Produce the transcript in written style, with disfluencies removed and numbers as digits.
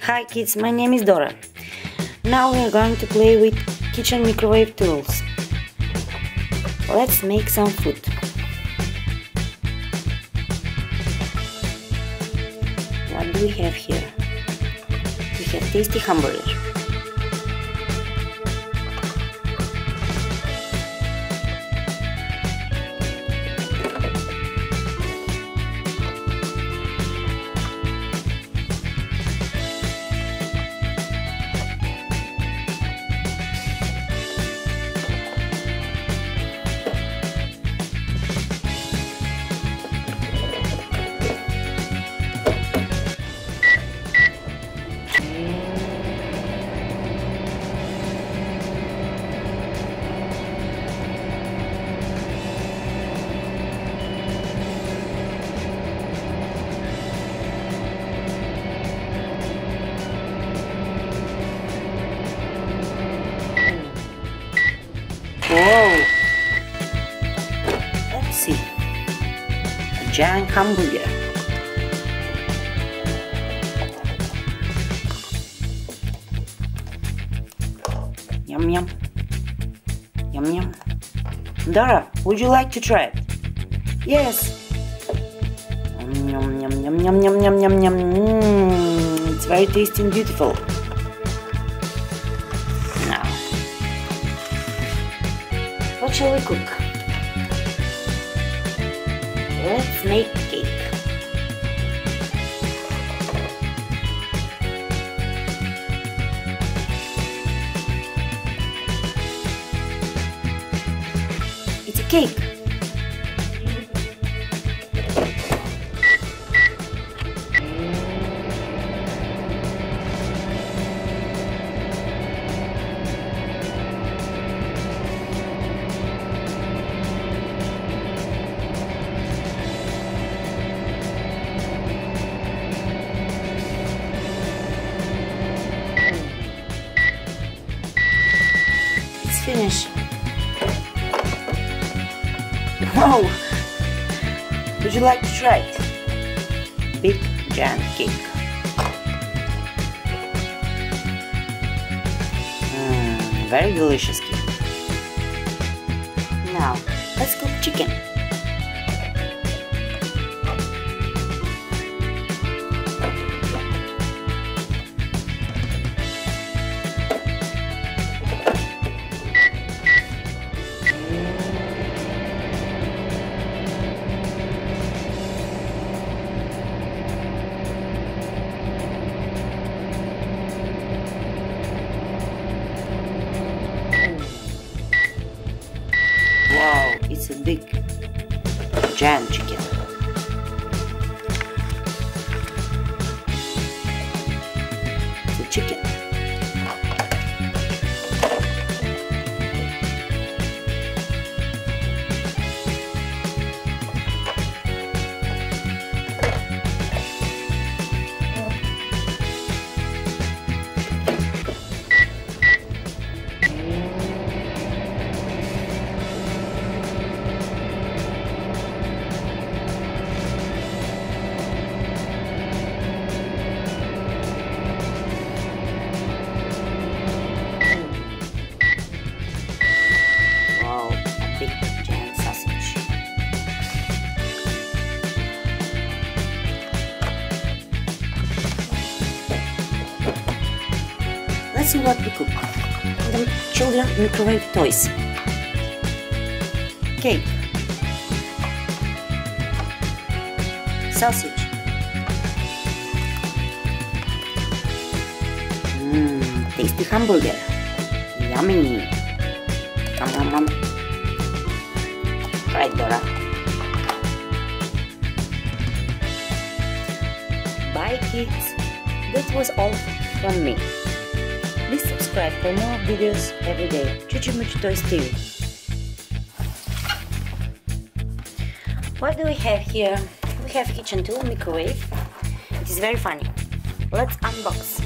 Hi kids, my name is Dora. Now we are going to play with kitchen microwave tools. Let's make some food. What do we have here? We have tasty hamburger. Whoa! Let's see. A giant hamburger. Yum yum. Yum yum. Dora, would you like to try it? Yes. Yum yum yum yum yum yum yum yum. It's very tasty and beautiful. Now, what shall we cook? Let's make cake. It's a cake. Finish. Wow! Would you like to try it? Big giant cake. Very delicious cake. Now, let's cook chicken. Wow, it's a big, giant chicken. It's a chicken. Let's see what we cook. The children microwave toys. Cake. Sausage. Tasty hamburger. Yummy. Yum yum yum. Right, Dora. Bye kids. That was all from me. Please subscribe for more videos every day. Chuchu Muchu Toys TV. What do we have here? We have kitchen tool, microwave. It is very funny. Let's unbox.